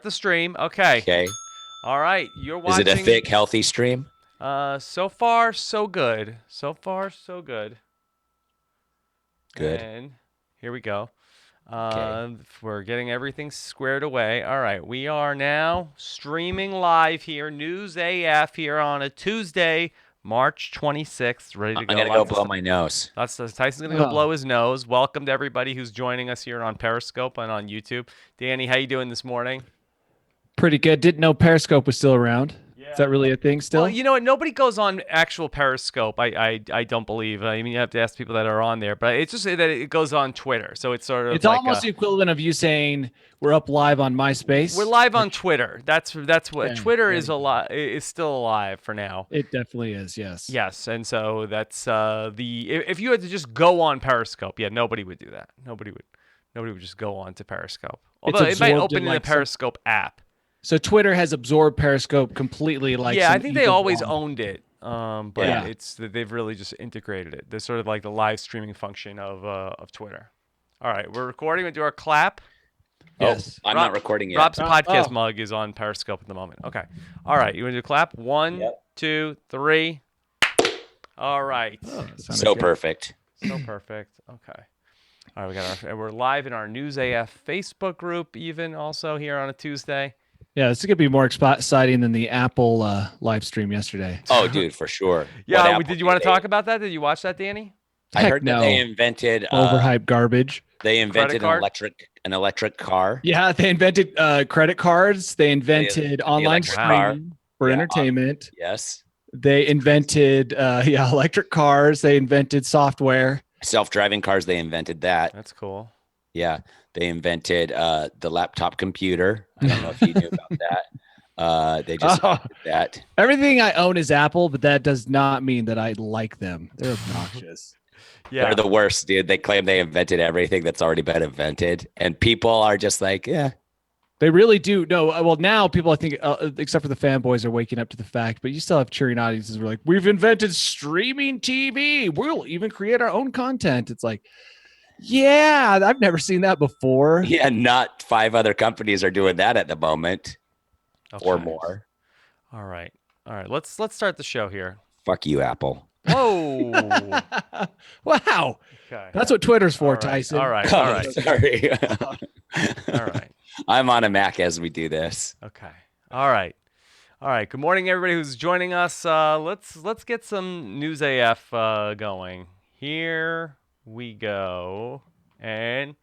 The stream. Okay. Okay. All right. You're Is watching. it a thick, healthy stream? So far, so good. So far, so good. Good. And here we go. Okay. We're getting everything squared away. All right. We are now streaming live here. News AF here on a Tuesday, March 26th. Ready to I'm go. gonna go blow my nose. Tyson's going to go blow his nose. Welcome to everybody who's joining us here on Periscope and on YouTube. Danny, how you doing this morning? Pretty good. Didn't know Periscope was still around. Yeah. Is that really a thing still? Well, you know what? Nobody goes on actual Periscope. I don't believe. I mean, you have to ask people that are on there, but it's just that it goes on Twitter. So it's sort of it's almost the equivalent of you saying we're up live on MySpace. We're live on Twitter. That's what Twitter is is still alive for now. It definitely is. Yes. Yes, and so that's if you had to just go on Periscope, yeah, nobody would do that. Nobody would just go on to Periscope. Although it might open in the Periscope app. So Twitter has absorbed Periscope completely. Yeah, I think they always owned it, but they've really just integrated it. They're sort of like the live streaming function of Twitter. All right, we're recording. We do our clap. Yes, I'm not recording yet. Rob's podcast mug is on Periscope at the moment. Okay, all right. You want to do a clap? 1, 2, 3. All right. So perfect. So perfect. Okay. All right, we're live in our News AF Facebook group, even also here on a Tuesday. Yeah, this is gonna be more exciting than the Apple live stream yesterday. Oh, dude, for sure. Yeah, did you want to talk about that? Did you watch that, Danny? I heard that they invented overhyped garbage. They invented an electric car. Yeah, they invented credit cards. They invented online streaming for entertainment. Yes. They invented electric cars. They invented software. Self-driving cars. They invented that. That's cool. Yeah. They invented the laptop computer. I don't know if you knew about that. They just invented that. Everything I own is Apple, but that does not mean that I like them. They're obnoxious. Yeah. They're the worst, dude. They claim they invented everything that's already been invented. And people are just like, yeah. They really do. No, well, now people, I think, except for the fanboys, are waking up to the fact, but you still have cheering audiences who are like, we've invented streaming TV. We'll even create our own content. It's like, yeah, I've never seen that before. Yeah, not 5 other companies are doing that at the moment or more. All right. Let's start the show here. Fuck you, Apple. Whoa. Wow. Okay. That's what Twitter's for, Tyson. All right. Sorry. All right. I'm on a Mac as we do this. Okay. All right. Good morning, everybody who's joining us. Let's get some News AF going. Here we go. And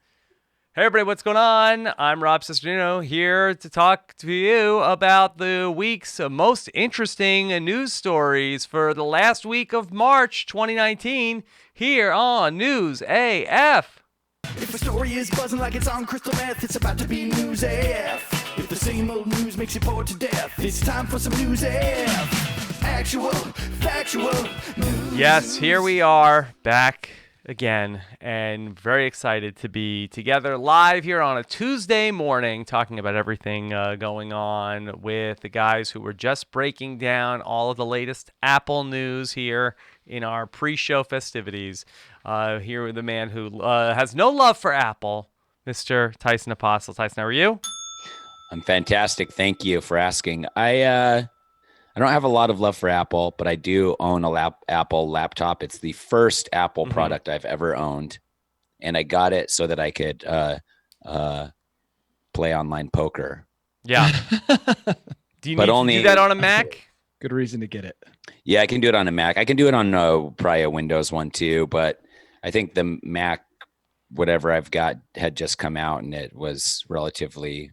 hey, everybody, what's going on? I'm Rob Reno here to talk to you about the week's most interesting news stories for the last week of March 2019 here on News AF. If a story is buzzing like it's on crystal meth, it's about to be News AF. If the same old news makes you bored to death, it's time for some News AF. Actual, factual news. Yes, here we are back again, and very excited to be together live here on a Tuesday morning talking about everything going on with the guys who were just breaking down all of the latest Apple news here in our pre-show festivities. Here with the man who has no love for Apple, Mr. Tyson Apostle. Tyson, how are you? I'm fantastic. Thank you for asking. I don't have a lot of love for Apple, but I do own a Apple laptop. It's the first Apple product I've ever owned, and I got it so that I could play online poker. Yeah. Do you need to do that on a Mac? Good reason to get it. Yeah, I can do it on a Mac. I can do it on probably a Windows one too, but I think the Mac, whatever I've got, had just come out, and it was relatively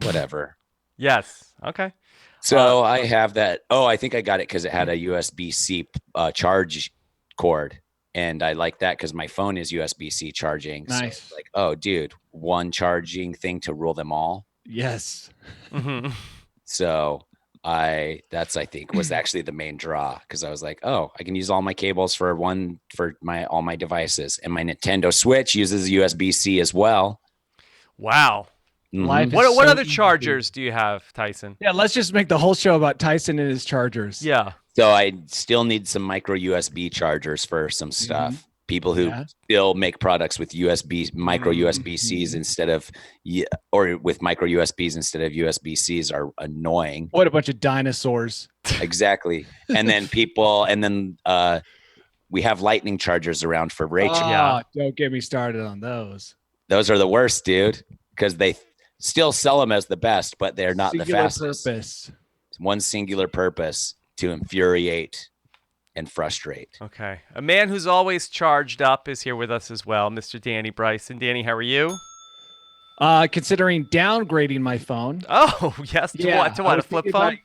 whatever. Yes. Okay. So I have that. Oh, I think I got it because it had a USB-C charge cord, and I like that because my phone is USB-C charging. Nice. So like, oh, dude, one charging thing to rule them all. Yes. So I think was actually the main draw, because I was like, oh, I can use all my cables for all my devices, and my Nintendo Switch uses USB-C as well. Wow. Mm-hmm. What other chargers do you have, Tyson? Yeah, let's just make the whole show about Tyson and his chargers. Yeah. So I still need some micro USB chargers for some stuff. People who still make products with micro USB-Cs instead of, or with micro USBs instead of USB-Cs are annoying. What a bunch of dinosaurs. Exactly. And then we have lightning chargers around for Rachel. Oh, don't get me started on those. Those are the worst, dude, because they still sell them as the best, but they're not the fastest. Purpose. One singular purpose: to infuriate and frustrate. Okay. A man who's always charged up is here with us as well, Mr. Danny Bryson. Danny, how are you? Considering downgrading my phone. Oh, yes. To what? A flip phone?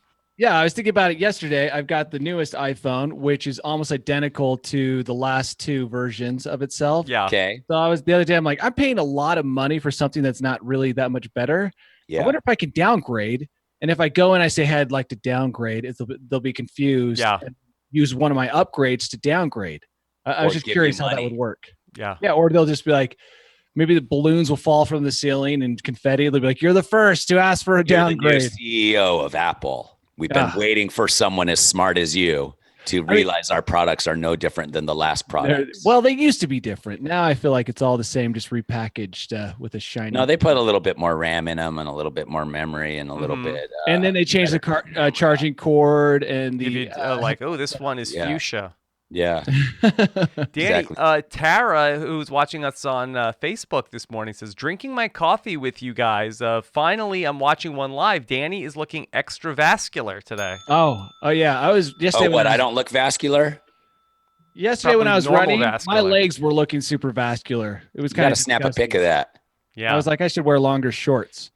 I was thinking about it yesterday. I've got the newest iPhone, which is almost identical to the last two versions of itself. Yeah. Okay. So the other day, I'm like, I'm paying a lot of money for something that's not really that much better. Yeah. I wonder if I can downgrade. And if I go and I say, hey, I'd like to downgrade, they'll be confused. Yeah. And use one of my upgrades to downgrade. I was just curious how that would work. Yeah. Yeah. Or they'll just be like, maybe the balloons will fall from the ceiling and confetti. They'll be like, you're the first to ask for a downgrade. You're the new CEO of Apple. We've been waiting for someone as smart as you to realize our products are no different than the last products. Well, they used to be different. Now I feel like it's all the same, just repackaged with a shiny. No, they put a little bit more RAM in them and a little bit more memory and a little bit. And then they changed the charging cord and the this one is fuchsia. Yeah. Danny, exactly. Tara, who's watching us on Facebook this morning, says, drinking my coffee with you guys. Finally, I'm watching one live. Danny is looking extravascular today. Oh, yeah. I was yesterday. I don't look vascular? Yesterday when I was running, vascular. my legs were looking super vascular. It was kind of snap a pic of that. Yeah. I was like, I should wear longer shorts.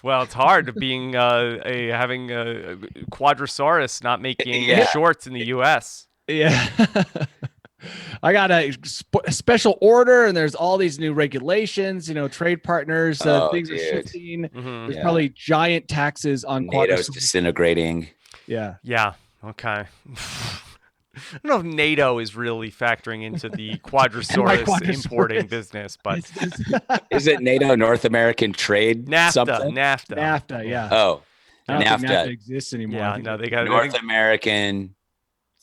Well, it's hard having a Quadrosaurus not making shorts in the U.S. Yeah. I got a special order, and there's all these new regulations, trade partners, things are shifting. Mm-hmm. There's probably giant taxes on NATO's disintegrating. Yeah. Yeah. Okay. I don't know if NATO is really factoring into the Quadrosaurus importing business, but is it NATO North American Trade? NAFTA. Yeah. Oh, I don't think NAFTA exists anymore. Yeah, no, they got North American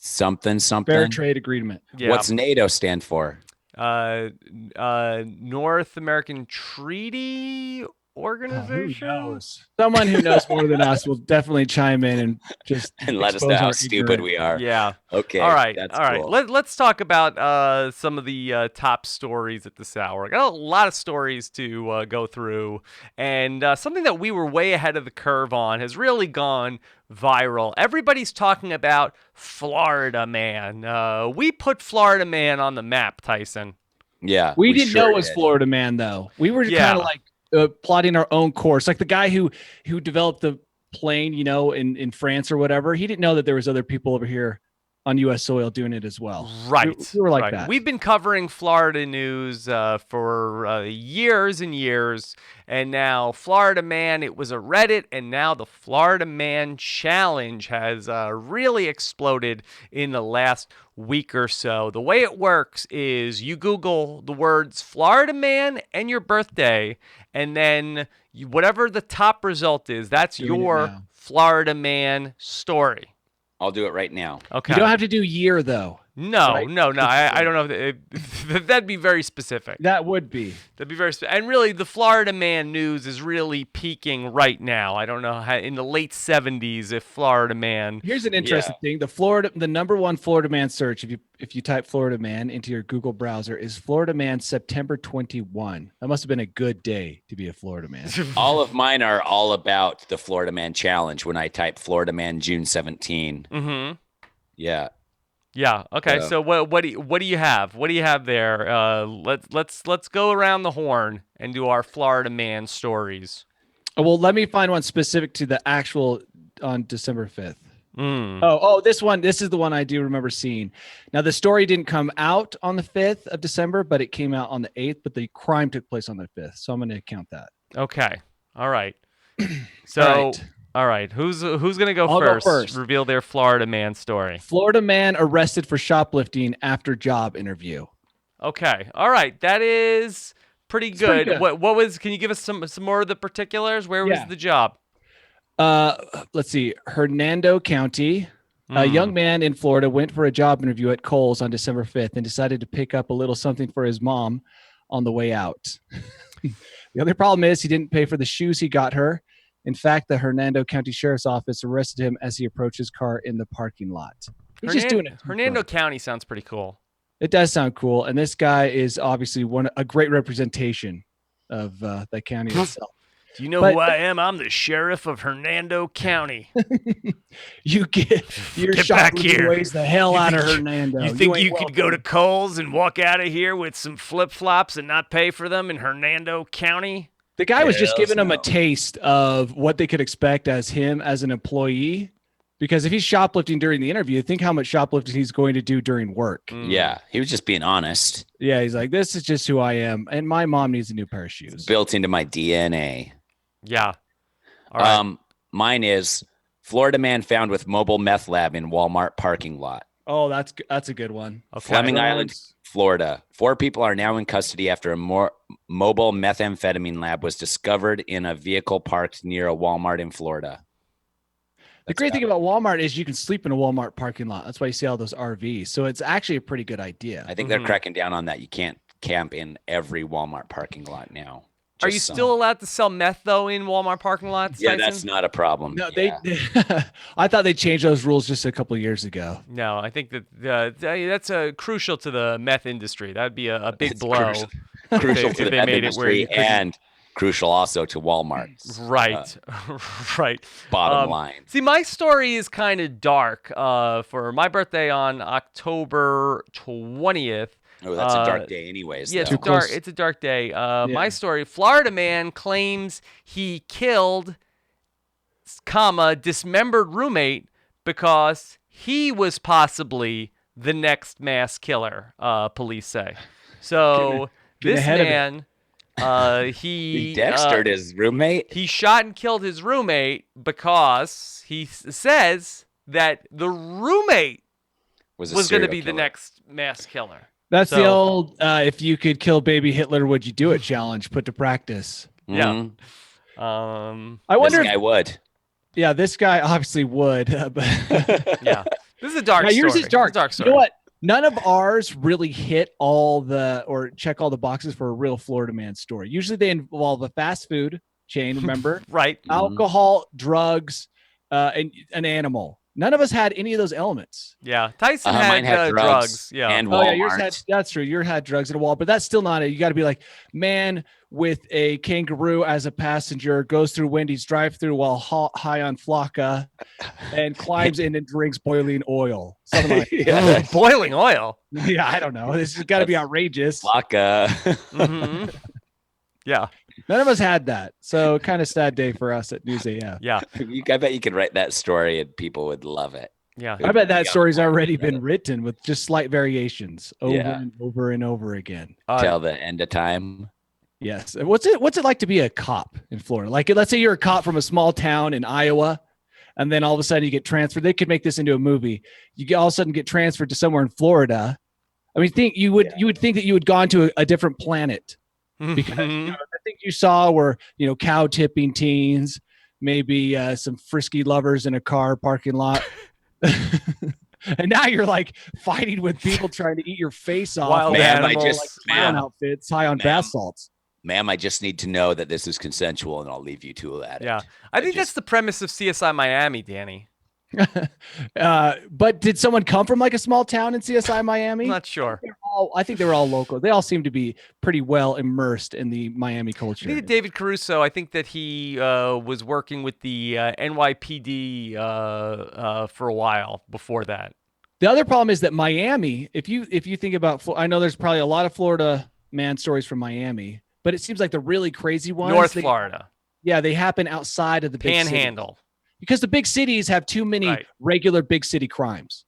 something. Fair trade agreement. Yeah. What's NATO stand for? North American Treaty Organization. Who knows? Someone who knows more than us will definitely chime in and just let us know how stupid we are. Yeah. Okay. All right. That's all right. cool. Let's talk about some of the top stories at this hour. I got a lot of stories to go through, and something that we were way ahead of the curve on has really gone viral. Everybody's talking about Florida Man. We put Florida Man on the map, Tyson. Yeah. We didn't know it was Florida Man, though. We were kind of like plotting our own course. Like the guy who developed the plane, in France or whatever, he didn't know that there was other people over here on U.S. soil doing it as well. Right. We were like that. We've been covering Florida news for years and years. And now Florida Man, it was a Reddit. And now the Florida Man Challenge has really exploded in the last week or so. The way it works is you Google the words Florida Man and your birthday. And then whatever the top result is, that's your Florida Man story. I'll do it right now. Okay. You don't have to do year, though. No, right? no. I don't know. That'd be very specific. That would be. That'd be very specific. And really, the Florida Man news is really peaking right now. I don't know how in the late 70s if Florida Man. Here's an interesting thing. The number one Florida Man search, if you type Florida Man into your Google browser, is Florida Man September 21. That must have been a good day to be a Florida Man. All of mine are all about the Florida Man Challenge when I type Florida Man June 17. Mm-hmm. Yeah. Yeah. Okay. So what do you have? What do you have there? Let's go around the horn and do our Florida Man stories. Well, let me find one specific to the actual on December 5th. Oh, this one. This is the one I do remember seeing. Now, the story didn't come out on the 5th of December, but it came out on the 8th. But the crime took place on the 5th, so I'm going to count that. Okay. All right. So. All right, who's gonna go first? Reveal their Florida Man story. Florida man arrested for shoplifting after job interview. Okay, all right, that is pretty good. What was? Can you give us some more of the particulars? Where was the job? Let's see, Hernando County, A young man in Florida went for a job interview at Kohl's on December 5th and decided to pick up a little something for his mom on the way out. The other problem is he didn't pay for the shoes he got her. In fact, the Hernando County Sheriff's Office arrested him as he approached his car in the parking lot. He's just doing it. Hernando County sounds pretty cool. It does sound cool. And this guy is obviously a great representation of the county itself. Do you know who I am? I'm the sheriff of Hernando County. Your Get back here. Weighs the hell out of Hernando. You think you could go to Kohl's and walk out of here with some flip-flops and not pay for them in Hernando County? The guy was just giving him a taste of what they could expect as him as an employee. Because if he's shoplifting during the interview, think how much shoplifting he's going to do during work. Yeah, he was just being honest. Yeah, he's like, this is just who I am. And my mom needs a new pair of shoes. It's built into my DNA. Yeah. All right. Mine is Florida man found with mobile meth lab in Walmart parking lot. Oh, that's a good one. Okay. Fleming Island, Florida. 4 people are now in custody after a mobile methamphetamine lab was discovered in a vehicle parked near a Walmart in Florida. The great thing about Walmart is you can sleep in a Walmart parking lot. That's why you see all those RVs. So it's actually a pretty good idea. I think they're cracking down on that. You can't camp in every Walmart parking lot now. Are you still allowed to sell meth, though, in Walmart parking lots? Yeah, Tyson? that's not a problem. No, I thought they changed those rules just a couple of years ago. No, I think that that's crucial to the meth industry. That would be a big blow. Crucial to the meth industry and crucial also to Walmart. Right, right. Bottom line. See, my story is kind of dark. For my birthday on October 20th. Oh, that's a dark day anyways. Yeah, it's a dark day. My story, Florida man claims he killed, dismembered roommate because he was possibly the next mass killer, police say. So this man, he dextered his roommate? He shot and killed his roommate because he says that the roommate was going to be the next mass killer. That's the old if you could kill baby Hitler, would you do it challenge put to practice. Yeah. I wonder this guy would. Yeah, this guy obviously would. Yeah. This is a dark story. Yours is dark. It's a dark story. You know what? None of ours really hit check all the boxes for a real Florida man story. Usually they involve a fast food chain, remember? Right. Alcohol, drugs, and an animal. None of us had any of those elements. Yeah, Tyson had drugs. Yeah, and Walmart. That's true. Yours had drugs at a wall, but that's still not it. You got to be like, man with a kangaroo as a passenger goes through Wendy's drive-through while high on Flocka, and climbs in and drinks boiling oil. Something like that. Boiling oil. Yeah, I don't know. This has got to be outrageous. Flocka. Mm-hmm. Yeah. None of us had that. So kind of sad day for us at News AF. Yeah. I bet you could write that story and people would love it. Yeah. I bet that story's already been written with just slight variations over and over again. Till the end of time. Yes. What's it like to be a cop in Florida? Like, let's say you're a cop from a small town in Iowa, and then all of a sudden you get transferred. They could make this into a movie. You all of a sudden get transferred to somewhere in Florida. I mean, you would think that you had gone to a different planet. Because the things you saw were, cow tipping teens, maybe some frisky lovers in a car parking lot. And now you're like fighting with people trying to eat your face off. Wild animals, like clown outfits, high on bath salts. Ma'am, I just need to know that this is consensual and I'll leave you to that. Yeah. I think that's the premise of CSI Miami, Danny. But did someone come from like a small town in CSI Miami? I'm not sure. I think they were all local. They all seem to be pretty well immersed in the Miami culture. I think David Caruso, I think that he was working with the NYPD for a while before that. The other problem is that Miami, if you think about, I know there's probably a lot of Florida man stories from Miami, but it seems like the really crazy ones. North Florida. Yeah, they happen outside of the big Panhandle. Because the big cities have too many regular big city crimes.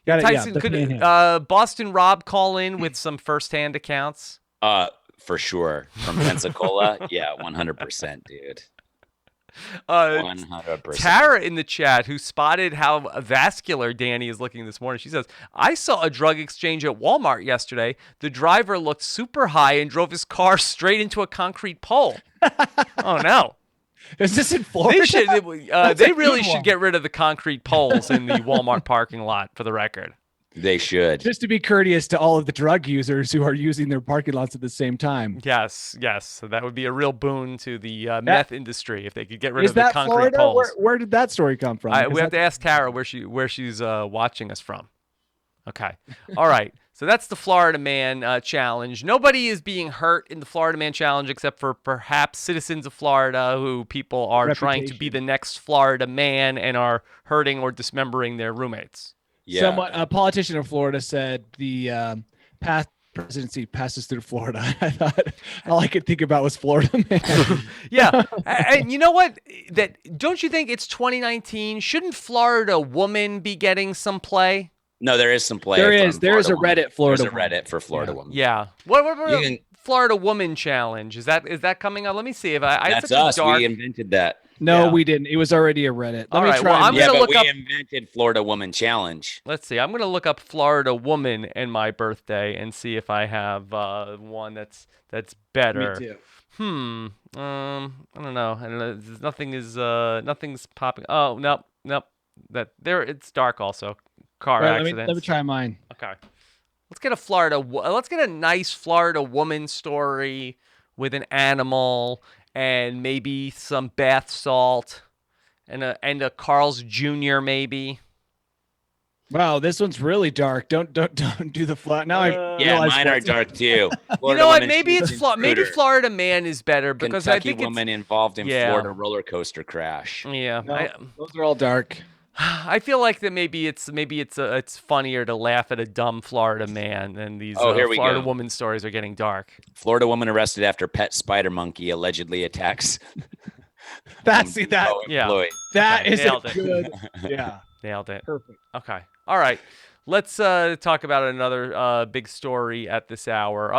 Tyson, could Boston Rob call in with some firsthand accounts? For sure. From Pensacola? Yeah, 100%, dude. 100%. Tara in the chat, who spotted how vascular Danny is looking this morning, she says, I saw a drug exchange at Walmart yesterday. The driver looked super high and drove his car straight into a concrete pole. Oh, no. Is this in Florida? They should. That's They a really good should one. get rid of the concrete poles in the Walmart parking lot. For the record. They should. Just to be courteous to all of the drug users who are using their parking lots at the same time. Yes. So that would be a real boon to the meth industry if they could get rid Is of the that concrete Florida? poles. Where did that story come from? We have to ask Tara where she's watching us from. Okay. All right. So that's the Florida Man challenge. Nobody is being hurt in the Florida Man challenge except for perhaps citizens of Florida who people are trying to be the next Florida Man and are hurting or dismembering their roommates. Yeah. A politician in Florida said the path presidency passes through Florida. I thought all I could think about was Florida Man. Yeah. And you know what? Don't you think it's 2019? Shouldn't Florida Woman be getting some play? No, there is some play. There from is a Florida Woman. Reddit Florida. There's a Reddit for Florida Woman. Yeah. What You can- Florida Woman challenge? Is that coming up? Let me see if That's it's such us. a dark. We invented that. No, Yeah. we didn't. It was already a Reddit. All Let me right, try. well, I'm and- Yeah, gonna but look we up- invented Florida Woman Challenge. Let's see. I'm gonna look up Florida Woman and my birthday and see if I have one that's better. Me too. I don't know. Nothing's popping. Oh, nope. It's dark also. Car Right, accidents. let me try mine. Okay. Let's get a nice Florida woman story with an animal and maybe some bath salt and a Carl's Jr. maybe. Wow, this one's really dark. Don't do the flat. Now I Yeah, realize mine are what's- dark too. You Florida know what? Woman Maybe shoots it's an maybe intruder. Florida Man is better because Kentucky I think woman involved in Yeah. Florida roller coaster crash. yeah. No, those are all dark. I feel like that maybe it's funnier to laugh at a dumb Florida man than these Here we Florida go. woman stories are getting dark. Florida woman arrested after pet spider monkey allegedly attacks. That's Home that. Depot Yeah. employee. That Okay, is a nailed it. good. Yeah, Nailed it. perfect. Okay. All right. Let's talk about another big story at this hour.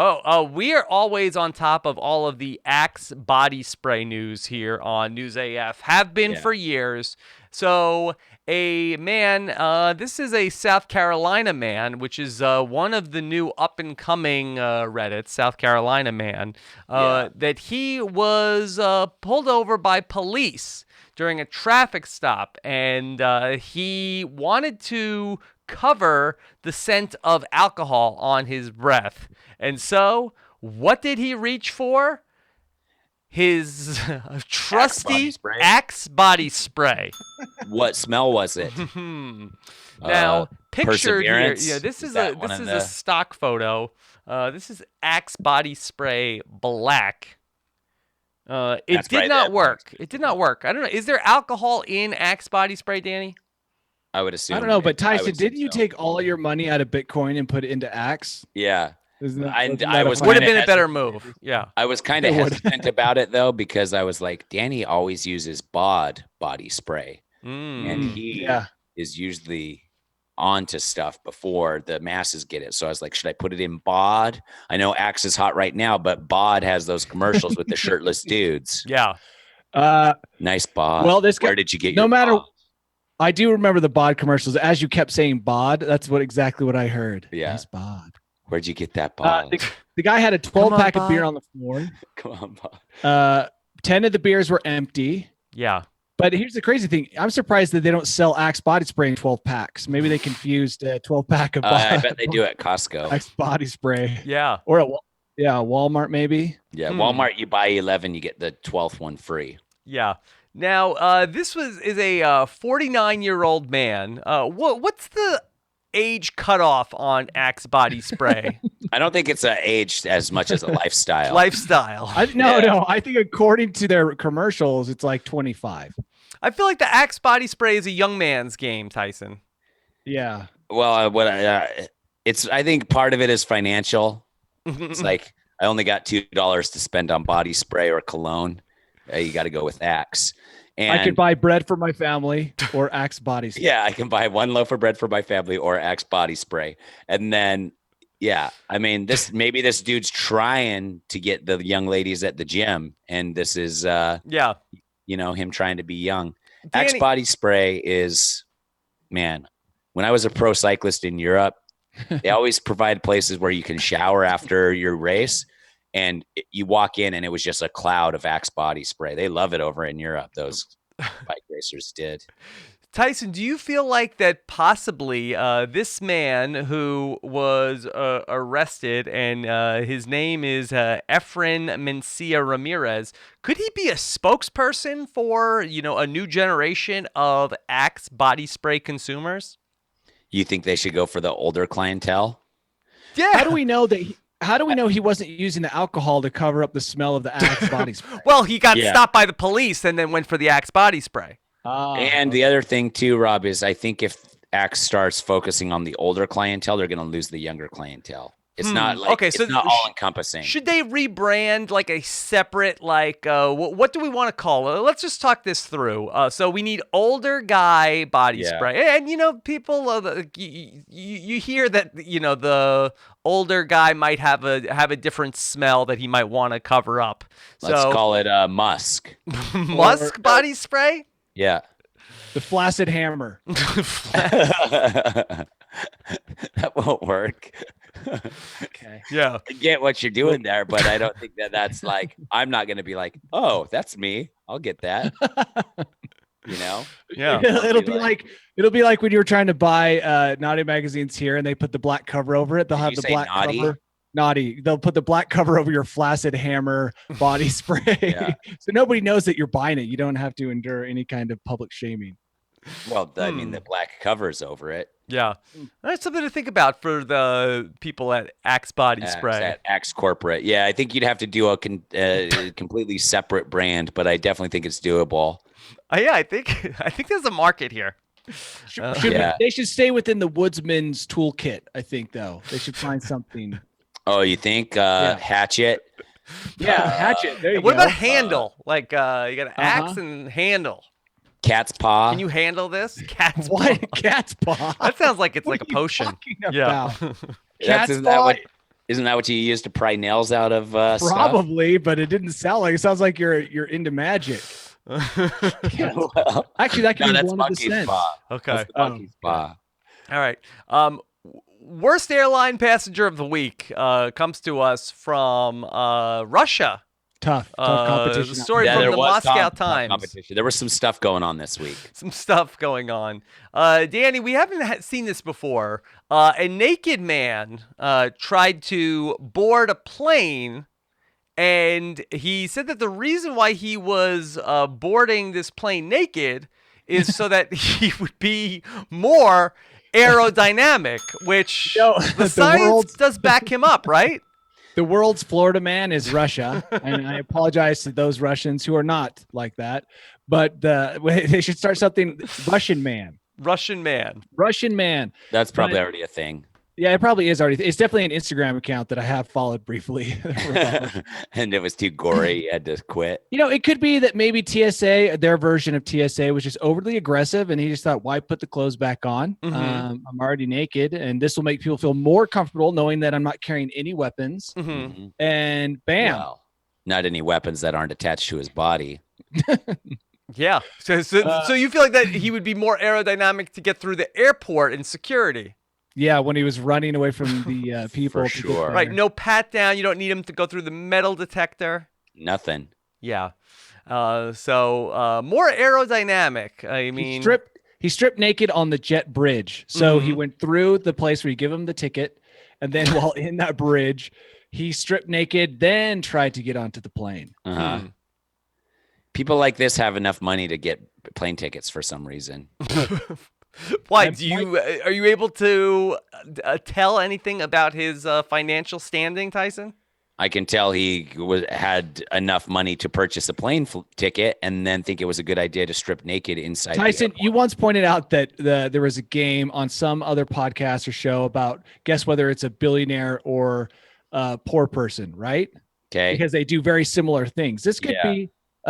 We are always on top of all of the Axe body spray news here on News AF. Have been Yeah. for years. So a man, this is a South Carolina man, which is one of the new up-and-coming Reddits, South Carolina man, that he was pulled over by police during a traffic stop, and he wanted to cover the scent of alcohol on his breath. And so, what did he reach for? His trusty spray. Axe body spray. What smell was it? Now, pictured here, Perseverance? yeah, this is that one of a the- stock photo. This is Axe body spray black. It That's did right, not that work. It did not work. I don't know. Is there alcohol in Axe body spray, Danny? I would assume. I don't know, but I Tyson, would didn't you assume so. take all your money out of Bitcoin and put it into Axe? Yeah. Isn't that, I wasn't was that a Would Would have kinda been a better hesitant. move. Yeah. I was kind of It would. hesitant about it though because I was like, Danny always uses bod body spray, and he yeah. is usually onto stuff before the masses get it. So I was like, should I put it in bod? I know Axe is hot right now, but bod has those commercials with the shirtless dudes. Yeah. Nice bod. Well, this guy- Where did you get no your matter- bod? I do remember the bod commercials. As you kept saying bod, that's exactly what I heard. Yeah. Nice bod. Where'd you get that bod? The guy had a 12 on, pack of beer bod. on the floor. Come on, bod. 10 of the beers were empty. Yeah. But here's the crazy thing. I'm surprised that they don't sell Axe body spray in 12 packs. Maybe they confused a 12 pack of I bet they do at Costco. Axe body spray. Yeah. Or at Walmart maybe. Yeah, Walmart, you buy 11, you get the 12th one free. Yeah. Now, this is a 49-year-old man. What's the age cutoff on Axe body spray? I don't think it's a age as much as a lifestyle. Lifestyle. No. I think according to their commercials, it's like 25. I feel like the Axe body spray is a young man's game, Tyson. Yeah. Well, I think part of it is financial. It's like I only got $2 to spend on body spray or cologne. You got to go with Axe. And I could buy bread for my family or Axe body spray. yeah, I can buy one loaf of bread for my family or Axe body spray. And then, yeah, I mean, maybe this dude's trying to get the young ladies at the gym, and this is, Yeah. him trying to be young. Danny- Axe body spray is, man, when I was a pro cyclist in Europe, they always provide places where you can shower after your race. and you walk in and it was just a cloud of Axe body spray. They love it over in Europe. Those bike racers did. Tyson, do you feel like that possibly this man who was arrested and his name is Efren Mencia Ramirez, could he be a spokesperson for, a new generation of Axe body spray consumers? You think they should go for the older clientele? Yeah. How do we know that? How do we know he wasn't using the alcohol to cover up the smell of the Axe body spray? Well, he got stopped by the police and then went for the Axe body spray. And the other thing too, Rob, is I think if Axe starts focusing on the older clientele, they're going to lose the younger clientele. It's not like it's not all encompassing. Should they rebrand like a separate what do we want to call it? Let's just talk this through. So we need older guy body spray, and people you hear that the older guy might have a different smell that he might want to cover up. Let's call it musk. Musk body spray. Yeah. The flaccid hammer. That won't work. Okay. Yeah. I get what you're doing there, but I don't think that's like, I'm not going to be like, oh, that's me. I'll get that. Yeah. It'll be like when you were trying to buy Naughty magazines here and they put the black cover over it. They'll have the black cover. Naughty. They'll put the black cover over your flaccid hammer body spray. So nobody knows that you're buying it. You don't have to endure any kind of public shaming. Well, I mean, the black cover's over it. Yeah. That's something to think about for the people at Axe Body Spray. At Axe Corporate. Yeah, I think you'd have to do a completely separate brand, but I definitely think it's doable. Yeah, I think there's a market here. They should stay within the woodsman's toolkit, I think, though. They should find something. Oh, you think hatchet? Yeah, hatchet. There you what go. about handle? You got an axe and handle. Cat's paw. Can you handle this? Cat's What? paw. Cat's paw. That sounds like it's What like a are you potion. talking Yeah. about? Cat's isn't paw. that what you use to pry nails out of stuff? Probably, but it didn't sound like it. Sounds like you're into magic. Well, Actually, that could be that's one of the monkey's scents. paw. Okay. That's the monkey's paw. All right. Worst airline passenger of the week comes to us from Russia. Tough competition. The story from there the was Moscow tough Times. competition. There was some stuff going on this week. Some stuff going on. Danny, we haven't seen this before. A naked man tried to board a plane, and he said that the reason why he was boarding this plane naked is so that he would be more aerodynamic, which the science does back him up, right? The world's Florida man is Russia, and I apologize to those Russians who are not like that. But they should start something. Russian man. That's probably already a thing. Yeah, it probably is already. It's definitely an Instagram account that I have followed briefly. And it was too gory. You had to quit. It could be that maybe TSA, their version of TSA, was just overly aggressive, and he just thought, "Why put the clothes back on? I'm already naked, and this will make people feel more comfortable knowing that I'm not carrying any weapons." Mm-hmm. And bam, Well, not any weapons that aren't attached to his body. Yeah. So you feel like that he would be more aerodynamic to get through the airport and security. yeah, when he was running away from the people. For to get sure. there. Right. No pat down. You don't need him to go through the metal detector. Nothing. Yeah. So more aerodynamic. I mean, He stripped naked on the jet bridge. So he went through the place where you give him the ticket, and then while in that bridge, he stripped naked, then tried to get onto the plane. People like this have enough money to get plane tickets for some reason. Why are you able to tell anything about his financial standing, Tyson? I can tell he had enough money to purchase a plane ticket and then think it was a good idea to strip naked inside. Tyson, you once pointed out that there was a game on some other podcast or show about guess whether it's a billionaire or a poor person, right? Okay. Because they do very similar things. This could be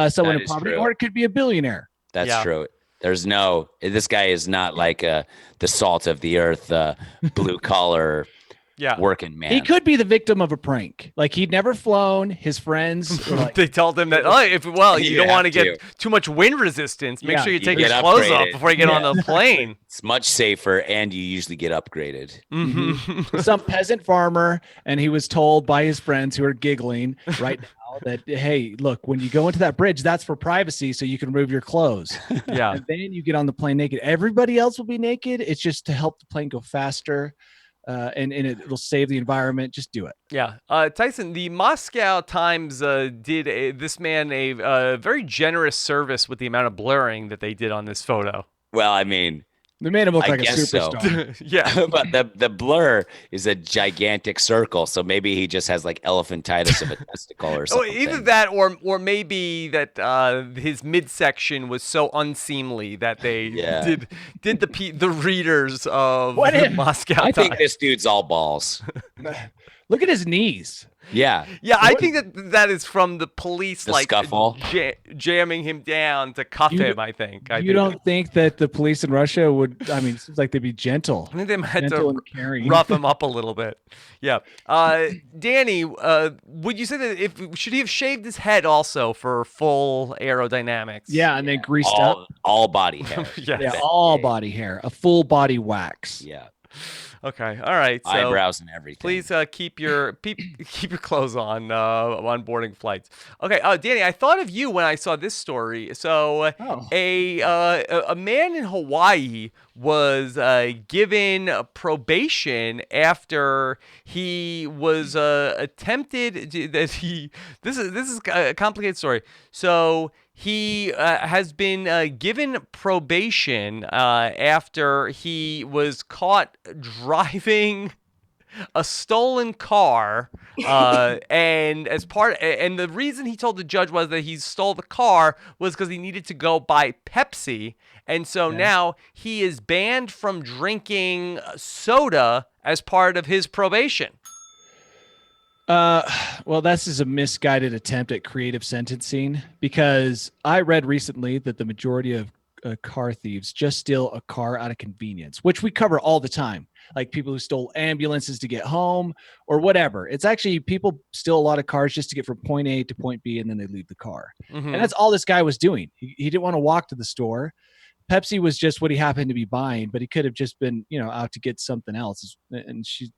someone in poverty, or it could be a billionaire. That's true. This guy is not like the salt of the earth, blue collar Yeah. working man. He could be the victim of a prank. Like he'd never flown. His friends were like, They told him that, you You don't want to have get too much wind resistance. Make Yeah, sure you you take your get clothes off upgraded. before you get on the plane. It's much safer, and you usually get upgraded. Mm-hmm. some peasant farmer, and he was told by his friends who are giggling right now that, hey, look, when you go into that bridge, that's for privacy, so you can remove your clothes. Yeah. And then you get on the plane naked. Everybody else will be naked. It's just to help the plane go faster, and it'll save the environment. Just do it. Yeah. Tyson, the Moscow Times did this man a very generous service with the amount of blurring that they did on this photo. Well, I mean, They made him look I like a guess so. superstar. Yeah. but the blur is a gigantic circle, so maybe he just has like elephantitis of a testicle or Oh, something. either that or maybe that his midsection was so unseemly that they Yeah. did the readers of What the if- Moscow I think Times. this dude's all balls. Look at his knees. Yeah. Yeah, I think that is from the police, The like scuffle? jamming him down to cuff You- him. I think. You don't think that the police in Russia would? I mean, it seems like they'd be gentle, I think they had gentle to and caring. rough him up a little bit. Yeah. Danny, would you say that should he have shaved his head also for full aerodynamics? Yeah, and then greased up. All body hair. Yes. Yeah, all body hair, a full body wax. Yeah. Okay. All right. So Eyebrows and everything. please keep your keep your clothes on boarding flights. Okay. Danny, I thought of you when I saw this story. So Oh. a man in Hawaii was given probation after he was attempted that he. This is a complicated story. So he has been given probation after he was caught driving a stolen car, and the reason he told the judge was that he stole the car was because he needed to go buy Pepsi, and so now he is banned from drinking soda as part of his probation. Well, this is a misguided attempt at creative sentencing, because I read recently that the majority of car thieves just steal a car out of convenience, which we cover all the time. Like people who stole ambulances to get home or whatever. It's actually people steal a lot of cars just to get from point A to point B, and then they leave the car. Mhm. And that's all this guy was doing. He didn't want to walk to the store. Pepsi was just what he happened to be buying, but he could have just been, out to get something else. And she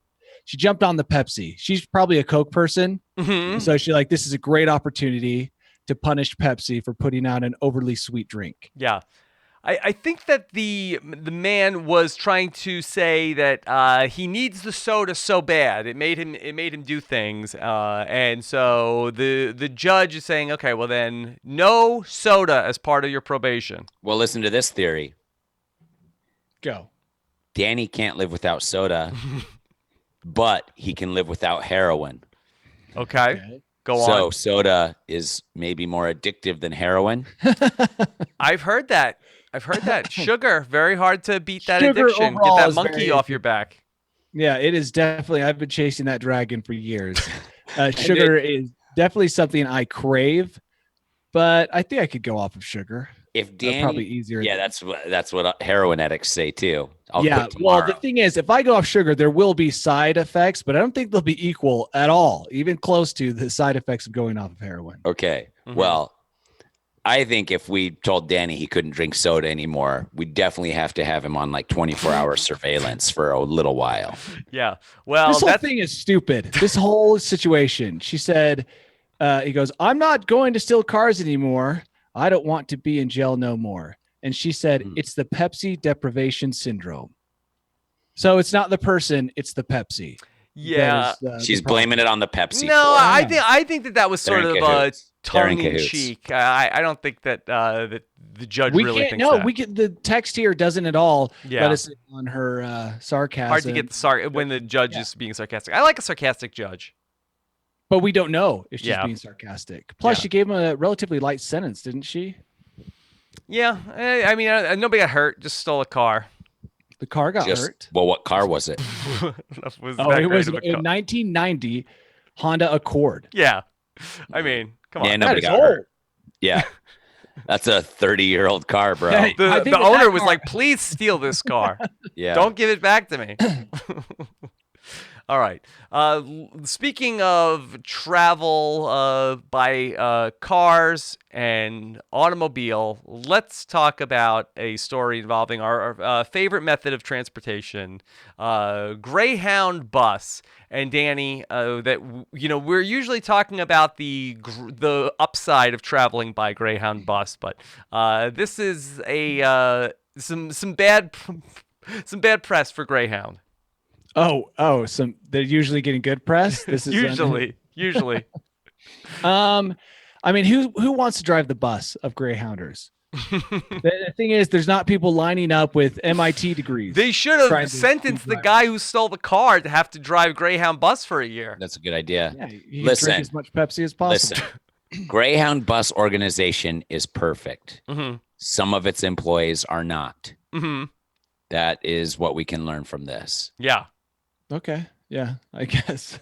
jumped on the Pepsi. She's probably a Coke person. Mhm. So she's like, this is a great opportunity to punish Pepsi for putting out an overly sweet drink. Yeah. I think that the man was trying to say that he needs the soda so bad it made him do things, and so the judge is saying, okay, well then no soda as part of your probation. Well, listen to this theory. Go. Danny can't live without soda, but he can live without heroin. Okay, go So on. soda is maybe more addictive than heroin. I've heard that. Sugar, very hard to beat that Sugar addiction. Get overall that is monkey very off your back. Yeah, it is definitely. I've been chasing that dragon for years. Sugar is definitely something I crave, but I think I could go off of sugar. If Danny, Probably easier. yeah, that's what heroin addicts say too. I'll Yeah. quit Well, tomorrow. the thing is, if I go off sugar, there will be side effects, but I don't think they'll be equal at all, even close to the side effects of going off of heroin. Okay. Mhm. Well, I think if we told Danny he couldn't drink soda anymore, we definitely have to have him on like 24-hour surveillance for a little while. Yeah. Well, This whole that's thing is stupid. This whole situation. She said, he goes, I'm not going to steal cars anymore. I don't want to be in jail no more. And she said, it's the Pepsi deprivation syndrome. So it's not the person, it's the Pepsi. yeah. That is, She's the problem. blaming it on the Pepsi. No, fork. I think that was They're sort in of cahoots. They're in tongue in cahoots. cheek. I don't think that that the judge We really can't thinks know. that. We get the text here doesn't at all. Yeah. Let us in on her sarcasm. Hard to get when the judge is being sarcastic. I like a sarcastic judge. But we don't know if she's Yeah. being sarcastic. Plus, Yeah. she gave him a relatively light sentence, didn't she? Yeah, I mean, nobody got hurt. Just stole a car. The car got hurt. Well, what car was it? Was Oh, that it great was of a a car. 1990 Honda Accord. Yeah, I mean, come on. Yeah, nobody That is got hurt. old. Yeah. That's a 30-year-old car, bro. Hey, I The think that owner was car- like, "Please steal this car. Yeah. Don't give it back to me." All right. Speaking of travel by cars and automobile, let's talk about a story involving our favorite method of transportation, Greyhound bus. And Danny, we're usually talking about the upside of traveling by Greyhound bus, but this is a some bad some bad press for Greyhound. They're usually getting good press. This is usually. I mean, who wants to drive the bus of Greyhounders? The thing is, there's not people lining up with MIT degrees. They should have sentenced the guy who stole the car to have to drive Greyhound bus for a year. That's a good idea. Yeah, you can drink as much Pepsi as possible. Listen, Greyhound bus organization is perfect. Mm-hmm. Some of its employees are not. Mm-hmm. That is what we can learn from this. Yeah. Okay. Yeah, I guess.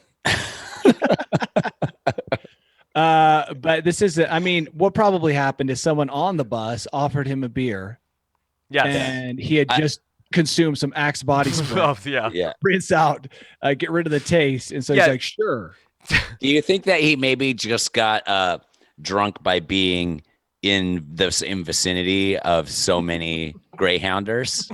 But this is, what probably happened is someone on the bus offered him a beer. Yeah. And he had just consumed some Axe body spray. Oh, yeah. Rinse out, get rid of the taste. And so he's like, sure. Do you think that he maybe just got drunk by being in the same vicinity of so many Greyhounders?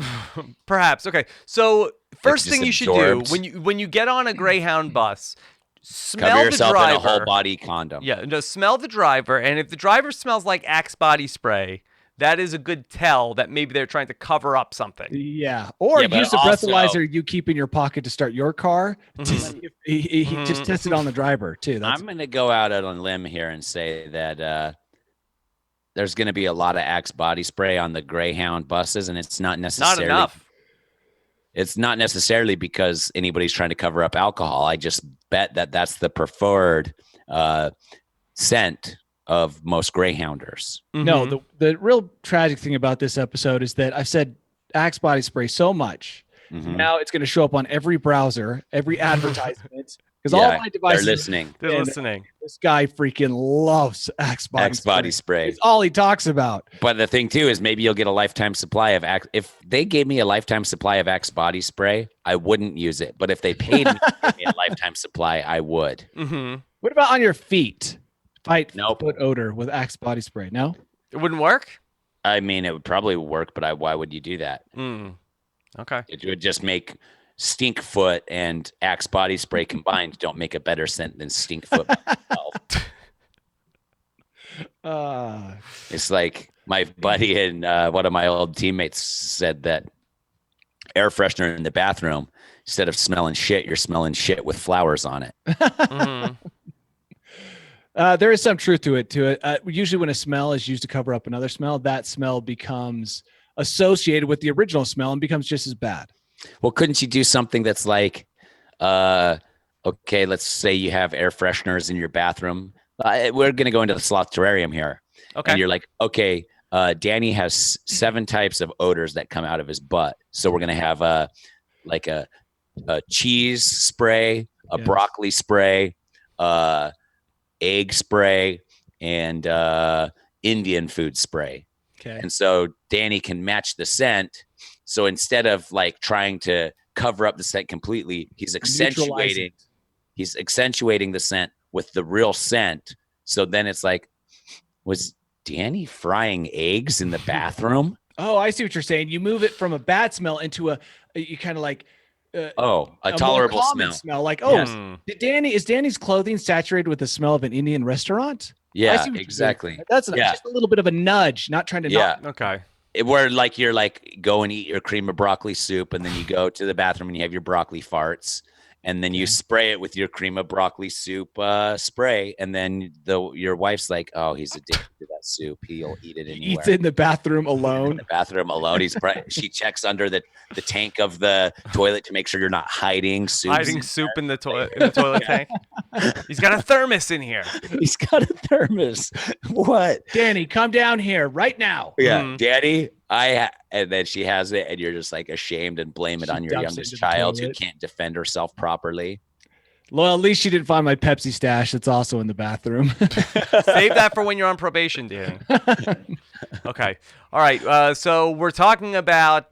Perhaps. Okay. So first thing you should do absorbed. when you get on a Greyhound bus, smell Cover the yourself driver. in a whole body condom. Yeah, no, smell the driver, and if the driver smells like Axe body spray, that is a good tell that maybe they're trying to cover up something. Yeah, or but use the also- breathalyzer you keep in your pocket to start your car. He just tested on the driver too. I'm going to go out on a limb here and say that there's going to be a lot of Axe body spray on the Greyhound buses, and it's not necessarily Not enough. It's not necessarily because anybody's trying to cover up alcohol. I just bet that that's the preferred scent of most Greyhounders. No, the real tragic thing about this episode is that I've said Axe body spray so much. Mhm. Now it's going to show up on every browser, every advertisement, because Yeah, all my devices. they're listening. They're And listening. This guy freaking loves Axe body Axe body spray. It's all he talks about. But the thing too is maybe you'll get a lifetime supply of Axe. If they gave me a lifetime supply of Axe body spray, I wouldn't use it. But if they paid me to give me a lifetime supply, I would. Mm-hmm. What about on your feet? Fight Nope. foot odor with Axe body spray. No. It wouldn't work? I mean, it would probably work, but why would you do that? Okay. It would just make stink foot and Axe body spray combined don't make a better scent than stink foot by itself. It's like my buddy and one of my old teammates said that air freshener in the bathroom, instead of smelling shit, you're smelling shit with flowers on it. Mm-hmm. There is some truth to it. Usually when a smell is used to cover up another smell, that smell becomes associated with the original smell and becomes just as bad. Well, couldn't you do something that's like, okay, let's say you have air fresheners in your bathroom. We're going to go into the sloth terrarium here. Okay. And you're like, okay, Danny has 7 types of odors that come out of his butt. So we're going to have a cheese spray, a Yes. broccoli spray, egg spray, and Indian food spray. Okay. And so Danny can match the scent. So instead of like trying to cover up the scent completely, he's accentuating the scent with the real scent. So then it's like, was Danny frying eggs in the bathroom? Oh, I see what you're saying. You move it from a bad smell into you kind of like A more tolerable common smell. Like, Yes. is Danny's clothing saturated with the smell of an Indian restaurant? I Yeah, see what you're exactly. doing. That's Yeah. just a little bit of a nudge, not trying to Yeah. Okay. Where like you're like go and eat your cream of broccoli soup, and then you go to the bathroom and you have your broccoli farts, and then you spray it with your cream of broccoli soup spray, and then your wife's like, oh, he's addicted to that soup. He'll eat it anywhere. eats it in the bathroom in alone. the bathroom alone. She checks under the tank of the toilet to make sure you're not hiding soup. Hiding soup in the toilet tank. He's got a thermos in here. He's got a thermos. What? Danny, come down here right now. Yeah, Mhm. Daddy, and then she has it, and you're just like ashamed and blame it She on your dumps it youngest into the child who toilet. can't defend herself properly. Well, at least she didn't find my Pepsi stash. That's also in the bathroom. Save that for when you're on probation, Danny. Okay. All right. So we're talking about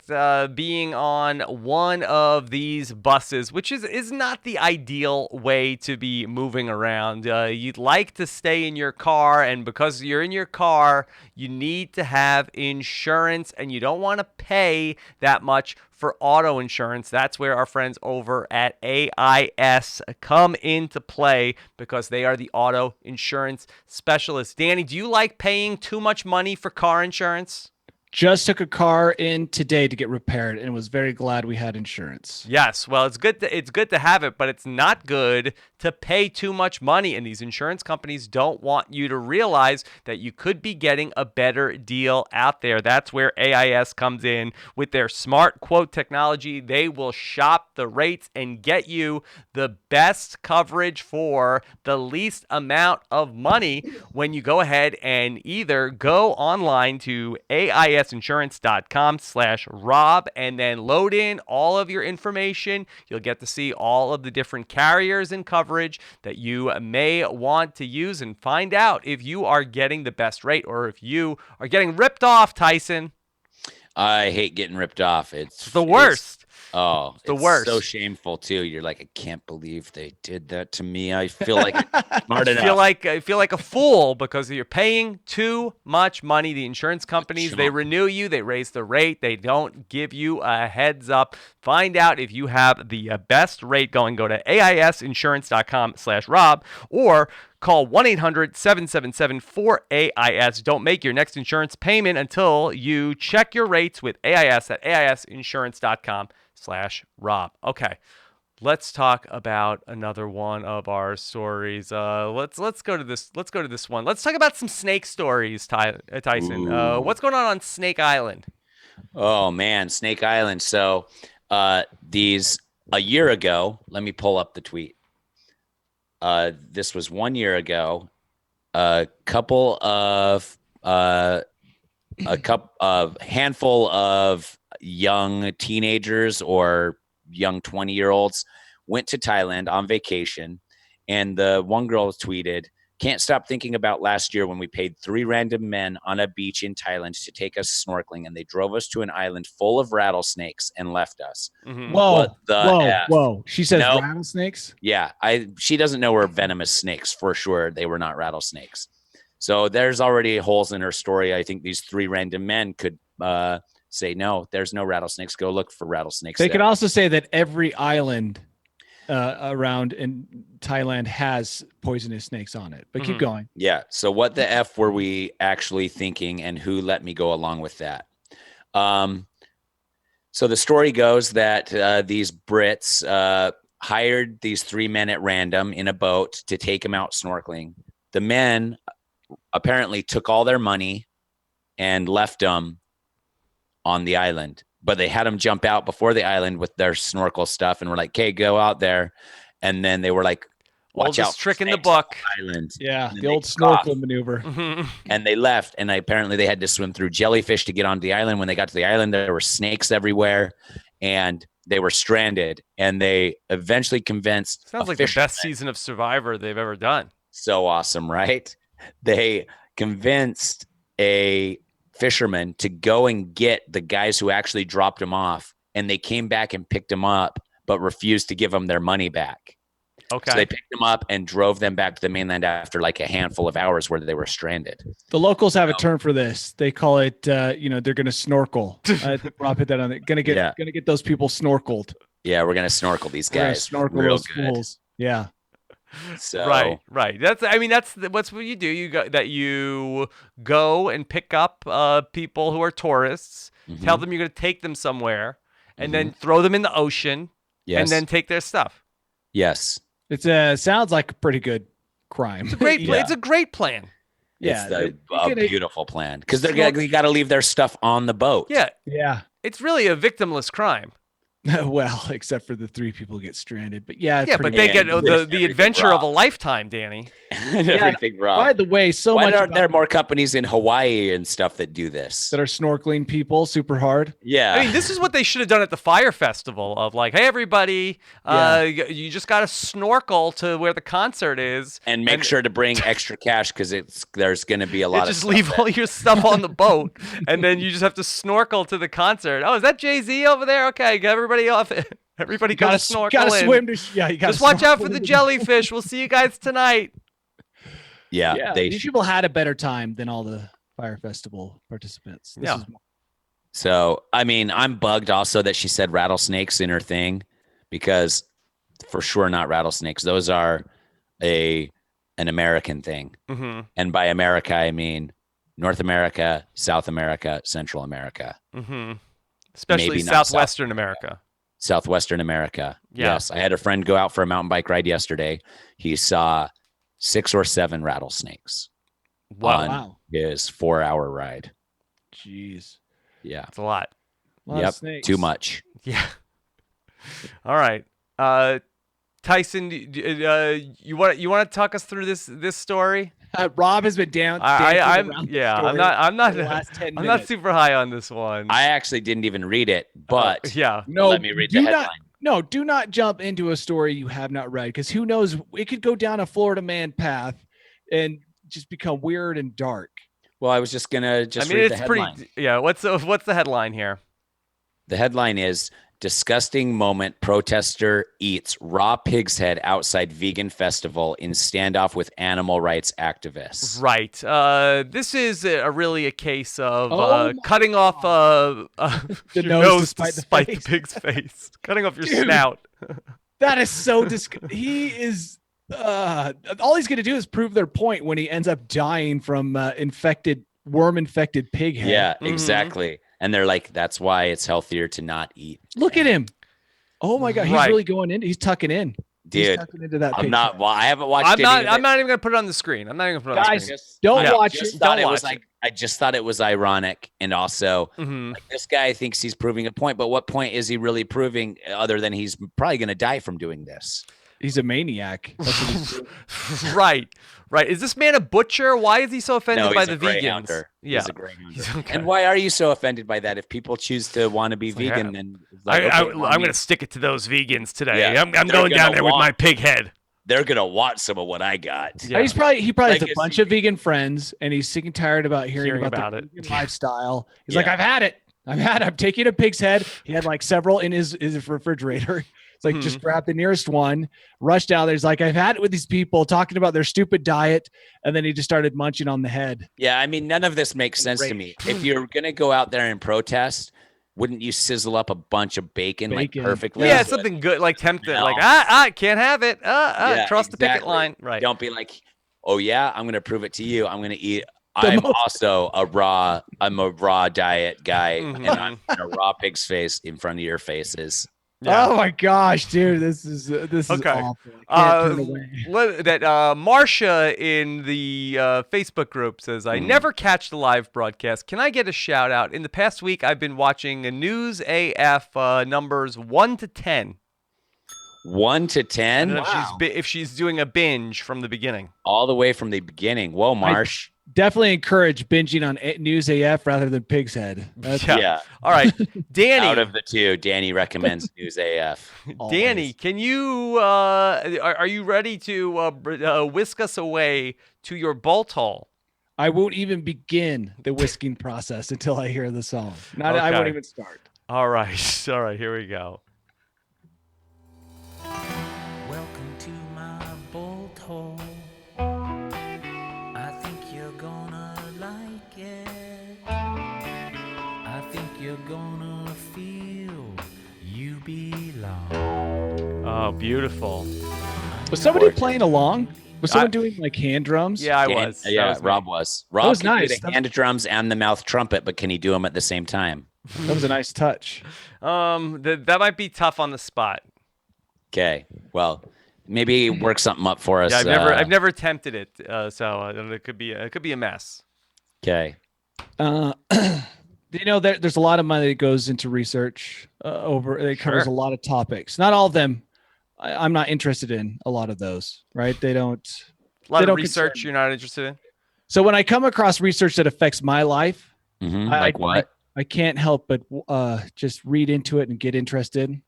being on one of these buses, which is not the ideal way to be moving around. You'd like to stay in your car, and because you're in your car, you need to have insurance, and you don't want to pay that much for auto insurance. That's where our friends over at AIS come into play because they are the auto insurance specialists. Danny, do you like paying too much money for car insurance? Just took a car in today to get repaired and was very glad we had insurance. Yes, well, it's good to have it, but it's not good to pay too much money, and these insurance companies don't want you to realize that you could be getting a better deal out there. That's where AIS comes in with their smart quote technology. They will shop the rates and get you the best coverage for the least amount of money when you go ahead and either go online to AISinsurance.com/Rob and then load in all of your information. You'll get to see all of the different carriers and coverage that you may want to use and find out if you are getting the best rate or if you are getting ripped off, Tyson. I hate getting ripped off. It's the worst. It's the worst. So shameful too. You're like, I can't believe they did that to me. I feel like smart enough. I feel like a fool because you're paying too much money. The insurance companies, they renew you, they raise the rate, they don't give you a heads up. Find out if you have the best rate going. Go to AISinsurance.com/Rob or call 1-800-777-4AIS. Don't make your next insurance payment until you check your rates with AIS at AISinsurance.com/Rob. Okay, let's talk about another one of our stories. Let's go to this. Let's go to this one. Let's talk about some snake stories, Tyson. What's going on Snake Island? Oh man, Snake Island. So a year ago, let me pull up the tweet. This was 1 year ago. A handful of young teenagers or young 20-year-olds went to Thailand on vacation, and the one girl tweeted, "Can't stop thinking about last year when we paid 3 random men on a beach in Thailand to take us snorkeling, and they drove us to an island full of rattlesnakes and left us." Mm-hmm. Whoa. She says rattlesnakes? Yeah, she doesn't know we're venomous snakes for sure. They were not rattlesnakes. So there's already holes in her story. I think these 3 random men could say, no, there's no rattlesnakes. Go look for rattlesnakes. They could also say that every island around in Thailand has poisonous snakes on it, but keep going. Yeah. So what the F were we actually thinking, and who let me go along with that? So the story goes that these Brits hired these 3 men at random in a boat to take them out snorkeling. The men apparently took all their money and left them on the island, but they had them jump out before the island with their snorkel stuff and were like, "Okay, go out there." And then they were like, "Watch out, trick in the book." Island. Yeah, the old snorkel maneuver. And they left, and apparently they had to swim through jellyfish to get onto the island. When they got to the island, there were snakes everywhere, and they were stranded. And they eventually convinced. Sounds like the best season of Survivor they've ever done. So awesome, right? They convinced a fisherman to go and get the guys who actually dropped him off, and they came back and picked him up, but refused to give them their money back. Okay. So they picked them up and drove them back to the mainland after like a handful of hours where they were stranded. The locals have a term for this. They call it, they're going to snorkel. Rob put that on it. Going to get those people snorkeled. Yeah, we're going to snorkel these guys. Snorkel those fools. Yeah. So Right. That's what's what you do. You go and pick up people who are tourists, tell them you're going to take them somewhere, and then throw them in the ocean, and then take their stuff. Yes. It sounds like a pretty good crime. It's a great plan. It's a great plan. Yeah, it's a beautiful plan because they got to leave their stuff on the boat. Yeah. Yeah. It's really a victimless crime. Well, except for the 3 people who get stranded. But yeah, Yeah, but pretty they much. get And the everything adventure of a raw. lifetime, Danny. Everything wrong. By the way, Why aren't there more companies in Hawaii and stuff that do this? that are snorkeling people super hard. Yeah. I mean, this is what they should have done at the fire festival of like, hey, everybody, you just got to snorkel to where the concert is. and make sure to bring extra cash because there's going to be a lot of just stuff leave there. all your stuff on the boat, and then you just have to snorkel to the concert. Oh, is that Jay-Z over there? Okay, get everybody off. Everybody go snorkel gotta in. swim to you gotta Just watch out for snorkel the in. jellyfish. We'll see you guys tonight. Yeah, These people had a better time than all the fire festival participants. This Yeah. is So, I mean, I'm bugged also that she said rattlesnakes in her thing because for sure not rattlesnakes. Those are an American thing. Mm-hmm. And by America, I mean North America, South America, Central America, Mm-hmm. Especially Maybe not Southwestern America. Southwestern America. Yeah. Yes. I had a friend go out for a mountain bike ride yesterday. He saw 6 or 7 rattlesnakes Wow. on his 4-hour ride. Jeez. Yeah. That's a lot. A lot of Yep. snakes. Too much. Yeah. All right. Tyson, you want to talk us through this story? Rob has been down. I'm dancing around the yeah. story I'm not. for the last 10 I'm not minutes. super high on this one. I actually didn't even read it, but yeah. No, let me read do the headline. do not jump into a story you have not read because who knows? It could go down a Florida man path and just become weird and dark. Well, I was just gonna I mean, read the it's headline. pretty. Yeah. What's the headline here? The headline is "Disgusting Moment: Protester Eats Raw Pig's Head Outside Vegan Festival in Standoff with Animal Rights Activists." Right. This is really a case of Oh my cutting off your nose nose to to spite the spite the face. pig's face. Cutting off your Dude. snout. That is so He is. All he's gonna do is prove their point when he ends up dying from worm-infected pig head. Yeah, Mhm. exactly. And they're like, "That's why it's healthier to not eat." Look at him. Oh my god, he's Right. really going in. He's tucking in. He's Dude, tucking into that. I'm pig not. head. Well, I haven't watched. I'm any not. of I'm it. not even gonna put it on the screen. I'm not even gonna put it on the Guys, screen. Don't Yeah. watch Just it. thought Don't it was watch like. I just thought it was ironic, and also Mhm. this guy thinks he's proving a point. But what point is he really proving, other than he's probably going to die from doing this? He's a maniac. That's what he's doing. Right. Right. Is this man a butcher? Why is he so offended No, by he's the a vegans? Greyhounder. Yeah. He's a Greyhounder. He's okay. And why are you so offended by that? If people choose to want to be like, vegan, then it's like, okay, well, I'm gonna stick it to those vegans today. Yeah, I'm they're going down gonna there with my want- pig head. they're gonna want some of what I got. Yeah. He probably Like, has a bunch of vegan friends, and he's sick and tired about hearing about about the it. vegan lifestyle. He's Yeah. like, I've had it. I'm taking a pig's head. He had like several in his refrigerator. It's like, just grab the nearest one, rush down there. He's like, I've had it with these people talking about their stupid diet. And then he just started munching on the head. Yeah, I mean, none of this makes sense to me. If you're gonna go out there and protest, wouldn't you sizzle up a bunch of bacon, Bacon. like perfectly? Yeah, good? something good, like tempting, No. like can't have it. Yeah, Cross the picket exactly. line. Right. Don't be like, oh yeah, I'm gonna prove it to you. I'm gonna eat. The I'm most- also I'm a raw diet guy, Mhm. and I'm in a raw pig's face in front of your faces. Yeah. Oh my gosh, dude, this is Okay. awful. I can't turn away. Marcia in the Facebook group says, I never catch the live broadcast. Can I get a shout out? In the past week, I've been watching a News AF numbers 1 to 10. 1 to I 10, don't know if she's doing a binge from the beginning. all the way from the beginning. Whoa, Marsh. Definitely encourage binging on News AF rather than Pig's Head. That's Yeah. All right, Danny. Out of the two, Danny recommends News AF. Danny, always. can you are you ready to whisk us away to your bolt hole? I won't even begin the whisking process until I hear the song. I won't Okay. even start. All right. All right, here we go. Welcome to my bolt hole. I think you're gonna like it. I think you're gonna feel you belong. Oh, beautiful. Was somebody Gorgeous. playing along? Was someone doing like hand drums? Yeah, I Dan- was. That Yeah, was me. Rob was. Rob was can do nice. the hand drums and the mouth trumpet, but can he do them at the same time? That was a nice touch. That might be tough on the spot. Okay. Well, maybe work something up for us. Yeah, I've never attempted it, so it could be a mess. Okay. Uh, there's a lot of money that goes into research it covers Sure. a lot of topics. Not all of them. I'm not interested in a lot of those, right? They don't. A lot They of don't research concern you're not interested in. So when I come across research that affects my life, Like what? I can't help but just read into it and get interested.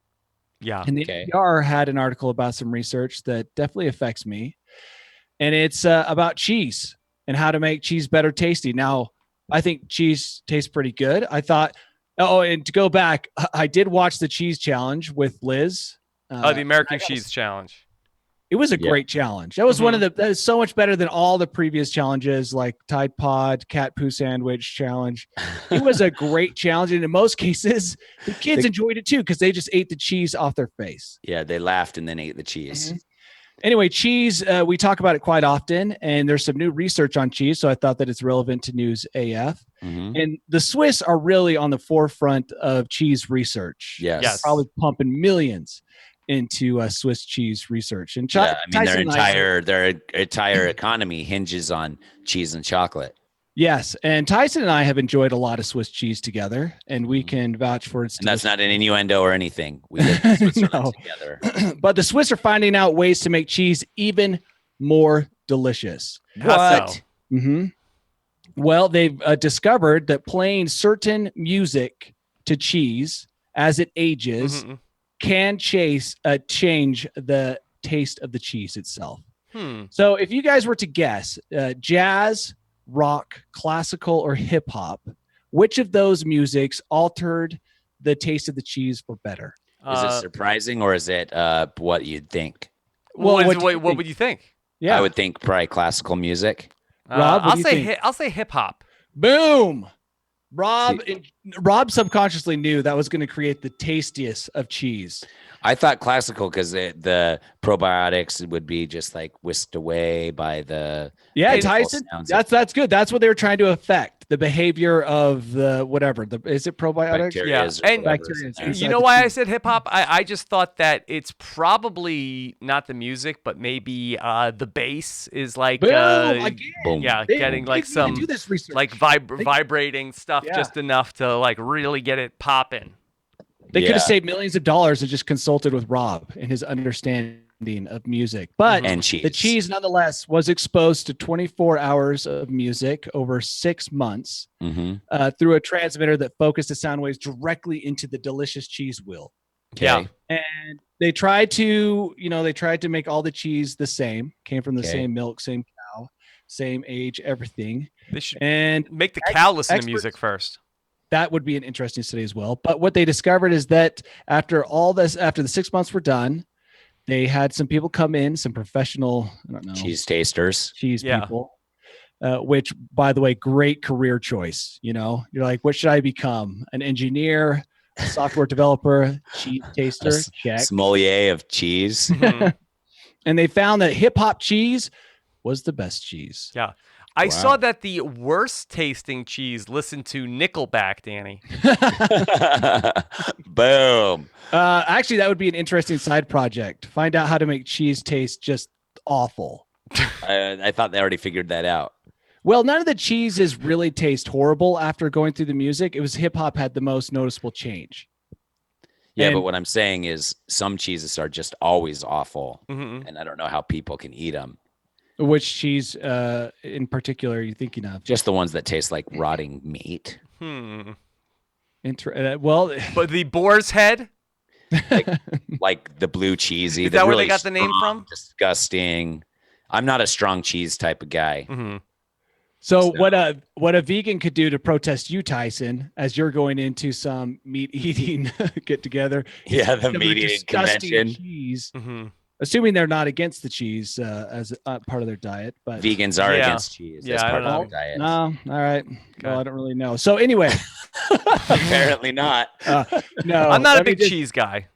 Yeah. And the Okay. NPR had an article about some research that definitely affects me, and it's about cheese and how to make cheese better tasty. Now, I think cheese tastes pretty good. I thought, and to go back, I did watch the cheese challenge with Liz. The American Cheese Challenge. It was a Yeah. great challenge. That was that is so much better than all the previous challenges like Tide Pod, Cat Poo Sandwich Challenge. It was a great challenge. And in most cases, the kids enjoyed it too because they just ate the cheese off their face. Yeah, they laughed and then ate the cheese. Anyway, cheese, we talk about it quite often, and there's some new research on cheese. So I thought that it's relevant to News AF. And the Swiss are really on the forefront of cheese research. Yes. Probably pumping millions into Swiss cheese research. And Yeah, I mean Tyson their entire economy hinges on cheese and chocolate. Yes, and Tyson and I have enjoyed a lot of Swiss cheese together, and we can vouch for its. And that's not an innuendo or anything. We live in Switzerland together. But the Swiss are finding out ways to make cheese even more delicious. How so? Well, they've discovered that playing certain music to cheese as it ages can change the taste of the cheese itself. So if you guys were to guess jazz, rock, classical, or hip hop, which of those musics altered the taste of the cheese for better? Is it surprising or is it what you'd think? What would you think? Yeah, I would think probably classical music. Rob, what I'll do you say think? I'll say hip hop. Boom. Rob subconsciously knew that was going to create the tastiest of cheese. I thought classical because the probiotics would be just like whisked away by the Tyson. That's good. That's what they were trying to affect, the behavior of the whatever. Is it probiotics? Yeah, and bacteria. You know why I said hip hop? I just thought that it's probably not the music, but maybe the bass is like Boom. yeah, getting like some do this research. like vibrating stuff just enough to like really get it popping. They could have saved millions of dollars and just consulted with Rob and his understanding of music. But the cheese, nonetheless, was exposed to 24 hours of music over 6 months through a transmitter that focused the sound waves directly into the delicious cheese wheel. Okay. Yeah. And they tried to make all the cheese the same, came from the same milk, same cow, same age, everything. They should And make the cow listen to music first. that would be an interesting study as well. But what they discovered is that after the 6 months were done, they had some people come in, some professional, I don't know, cheese tasters, cheese people, which, by the way, great career choice. You know, you're like, what should I become? An engineer, a software developer, cheese taster, check. Sommelier of cheese. And they found that hip hop cheese was the best cheese. Yeah. I saw that the worst tasting cheese listened to Nickelback, Danny. Boom. Actually, that would be an interesting side project. Find out how to make cheese taste just awful. I thought they already figured that out. Well, none of the cheeses really taste horrible after going through the music. It was hip hop had the most noticeable change. Yeah, but what I'm saying is some cheeses are just always awful, and I don't know how people can eat them. Which cheese in particular are you thinking of? Just the ones that taste like rotting meat. Well, but the boar's head? like the blue cheesy. Is that where they got the name from? Disgusting. I'm not a strong cheese type of guy. So what a vegan could do to protest you, Tyson, as you're going into some meat eating get together. Yeah, the meat eating convention. Cheese. Assuming they're not against the cheese as part of their diet, but vegans are against cheese as part of their diet. No, all right. Okay. Well, I don't really know. So anyway, apparently not. No, I'm not a big cheese guy.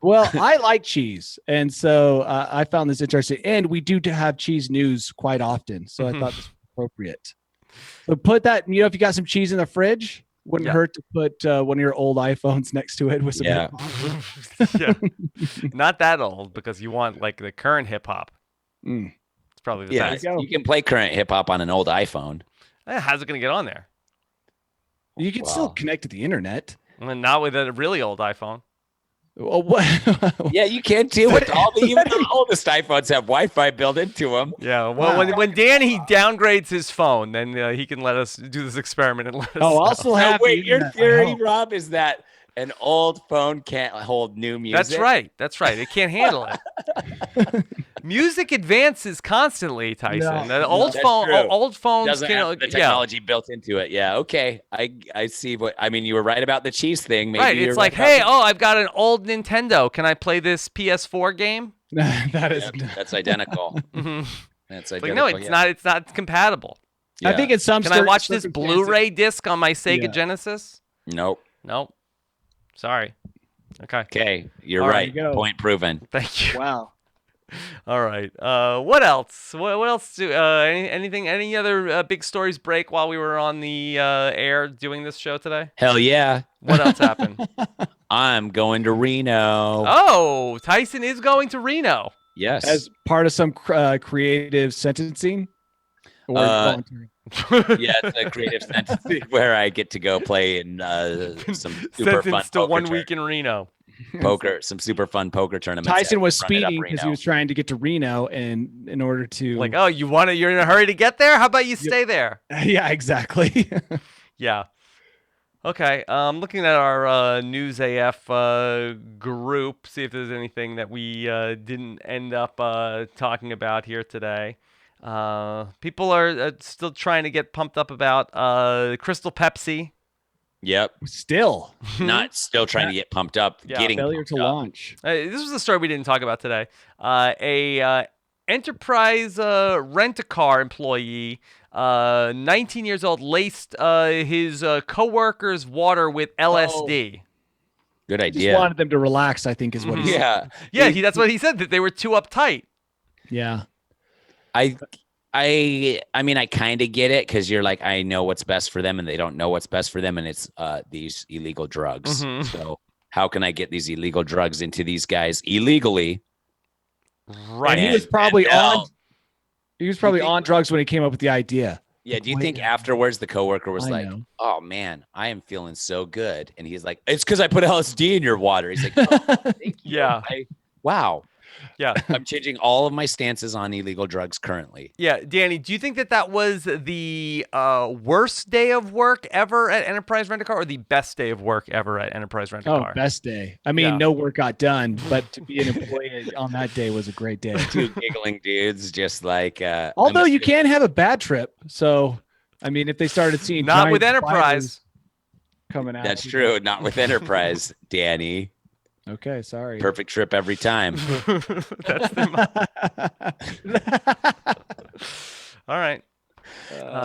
Well, I like cheese, and so I found this interesting. And we do have cheese news quite often, so I thought this was appropriate. So put that. If you got some cheese in the fridge, wouldn't hurt to put one of your old iPhones next to it with some hip hop. Not that old, because you want like the current hip hop. It's probably the best. You can play current hip hop on an old iPhone. How's it going to get on there? You can still Wow. connect to the internet. And not with a really old iPhone. Well, what? Yeah, you can too. With even the oldest iPhones have Wi-Fi built into them. Yeah. Well, Wow. when Danny downgrades his phone, then he can let us do this experiment and let us Oh, know. I'll still So have. wait, the your internet, I theory, hope. Rob, is that an old phone can't hold new music? That's right. That's right. It can't handle it. Music advances constantly, Tyson. No, Old that's phone, true. old phones Doesn't can. have the technology built into it. Yeah. Okay. I see what I mean. You were right about the cheese thing. Maybe Right. you're It's like, about hey, the- I've got an old Nintendo. Can I play this PS4 game? That is. Yep, that's identical. Mhm. That's Like, identical. no, it's yeah. not. It's not compatible. I think in some. Can I watch this circumstances- Blu-ray disc on my Sega Yeah. Genesis? Nope. Nope. Sorry. Okay. Okay, you're All right. right, go. Point proven. Thank you. Wow. All right. What else? What else? Anything? Any other big stories break while we were on the air doing this show today? Hell yeah. What else happened? I'm going to Reno. Oh, Tyson is going to Reno. Yes. As part of some creative sentencing. Or voluntary? Yeah, it's a creative fantasy where I get to go play in some super fun Sentenced to poker 1 week in Reno. poker, some super fun poker tournaments. Tyson was Run it up speeding because he Reno. was trying to get to Reno, and in order to Like, oh, you're in a hurry to get there? How about you stay there? yeah, exactly. Yeah. Okay. Looking at our News AF group, see if there's anything that we didn't end up talking about here today. People are still trying to get pumped up about Crystal Pepsi. Yep. Still Not still trying to get pumped up. Yeah. Getting failure pumped to up. launch. This was a story we didn't talk about today. A enterprise rent-a-car employee, 19 years old, laced his coworker's water with LSD. Good Just idea. wanted them to relax, I think, is what he said. Yeah. Yeah, that's what he said, that they were too uptight. Yeah. I mean, I kind of get it because you're like, I know what's best for them, and they don't know what's best for them, and it's these illegal drugs. Mhm. So how can I get these illegal drugs into these guys illegally? Right. And he was probably and now- on. He was probably think- on drugs when he came up with the idea. Yeah. Do you Wait, think yeah. afterwards the coworker was I like, know. "Oh man, I am feeling so good," and he's like, "It's because I put LSD in your water." He's like, "Oh, thank you." Yeah. Wow. Yeah. I'm changing all of my stances on illegal drugs currently. Yeah, Danny, do you think that was the worst day of work ever at Enterprise Rent-A-Car or the best day of work ever at Enterprise Oh, Rent-A-Car? best day. I mean, Yeah. no work got done, but to be an employee on that day was a great day. Two giggling dudes, just like. Although I'm you assuming- can have a bad trip. So, I mean, if they started seeing Not giant with spiders Enterprise. coming out. That's true. Not with Enterprise, Danny. Okay, sorry. Perfect trip every time. That's the All right.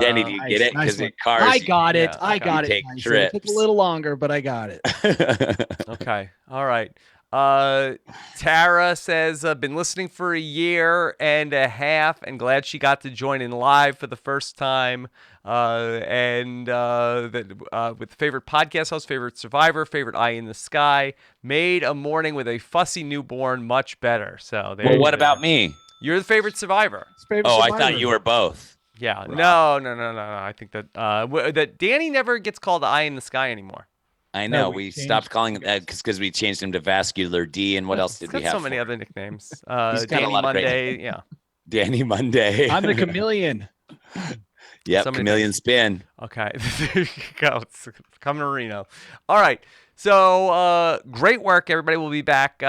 Danny, do you get it? nice Because one. in cars, I got it. yeah, I okay. got You it. take Tyson. It took a trips. little longer, but I got it. Okay. All right. Tara says, been listening for a year and a half and glad she got to join in live for the first time. With favorite podcast host, favorite survivor, favorite eye in the sky, made a morning with a fussy newborn much better. So there Well, you what go. about me? You're the favorite survivor. Favorite Oh, I survivor. thought you were both. Yeah. No. I think that that Danny never gets called eye in the sky anymore. I No, know. we we changed stopped calling it that because we changed him to Vascular D. And what else He's did we got have? so many for other him? nicknames. He's got a Danny lot of great Monday. Yeah. Danny Monday. I'm the chameleon. Yep, so many chameleon spin. Okay, there you go. It's coming to Reno. All right. So great work, everybody. We'll be back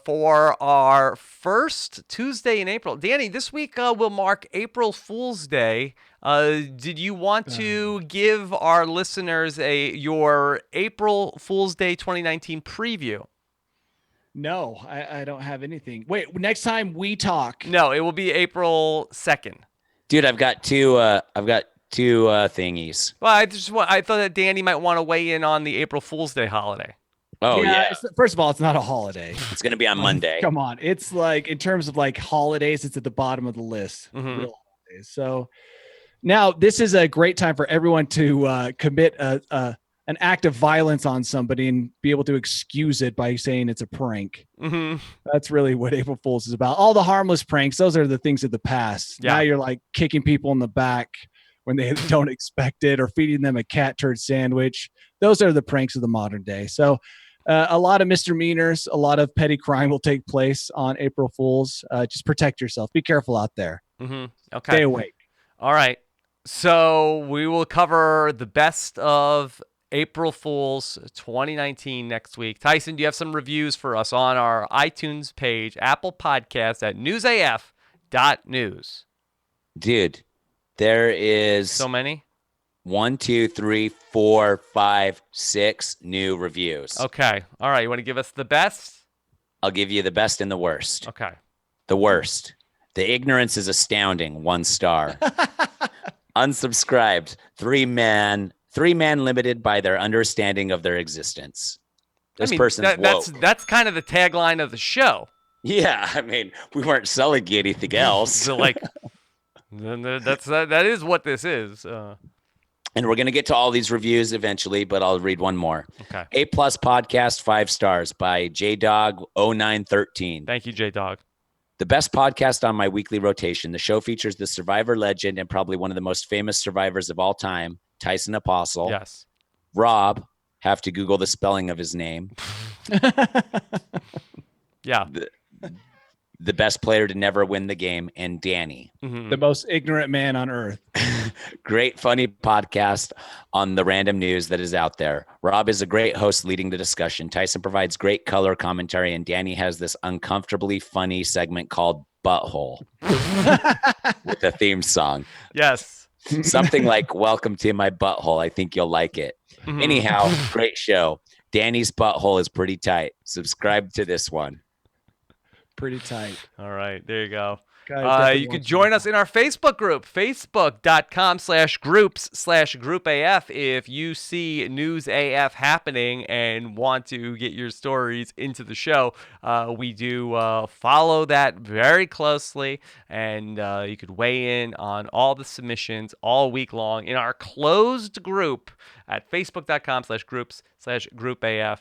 for our first Tuesday in April. Danny, this week will mark April Fool's Day. Did you want to give our listeners your April Fool's Day 2019 preview? No, I don't have anything. Wait, next time we talk. No, it will be April 2nd. Dude, I've got two thingies. Well, I thought that Danny might want to weigh in on the April Fool's Day holiday. Oh yeah. First of all, it's not a holiday. It's gonna be on Monday. Come on. It's like, in terms of like holidays, it's at the bottom of the list. Mhm. Real holidays. So now this is a great time for everyone to commit an act of violence on somebody and be able to excuse it by saying it's a prank. Mm-hmm. That's really what April Fool's is about. All the harmless pranks, those are the things of the past. Yeah. Now you're like kicking people in the back when they don't expect it, or feeding them a cat turd sandwich. Those are the pranks of the modern day. So a lot of misdemeanors, a lot of petty crime will take place on April Fools. Just protect yourself. Be careful out there. Okay. Stay awake. All right. So we will cover the best of April Fools 2019 next week. Tyson, do you have some reviews for us on our iTunes page, Apple Podcast at newsaf.news? Dude, there is So many? 1, 2, 3, 4, 5, 6 new reviews. Okay. All right. You want to give us the best? I'll give you the best and the worst. Okay. The worst. The ignorance is astounding. 1 star. Unsubscribed. 3-man limited by their understanding of their existence. This person's woke. That's kind of the tagline of the show. Yeah, I mean, we weren't selling you anything else. So that is what this is. And we're going to get to all these reviews eventually, but I'll read one more. Okay. A+ podcast, 5 stars by JDog0913. Thank you, J-Dog. The best podcast on my weekly rotation. The show features the survivor legend and probably one of the most famous survivors of all time, Tyson Apostle. Yes. Rob, have to Google the spelling of his name. Yeah. The best player to never win the game, and Danny. The most ignorant man on earth. Great, funny podcast on the random news that is out there. Rob is a great host leading the discussion. Tyson provides great color commentary, and Danny has this uncomfortably funny segment called Butthole with a theme song. Yes. Something like Welcome to My Butthole. I think you'll like it. Anyhow, great show. Danny's butthole is pretty tight. Subscribe to this one. Pretty tight. All right. There you go. Guys, you can join us in our Facebook group, facebook.com/groups/groupaf. If you see News AF happening and want to get your stories into the show, we do follow that very closely, and you could weigh in on all the submissions all week long in our closed group at facebook.com/groups/groupaf.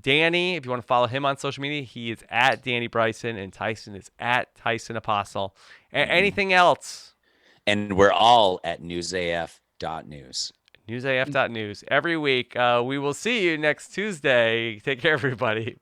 Danny, if you want to follow him on social media, he is at Danny Bryson, and Tyson is at Tyson Apostle. Anything else? And we're all at newsaf.news. Newsaf.news. Every week. We will see you next Tuesday. Take care, everybody.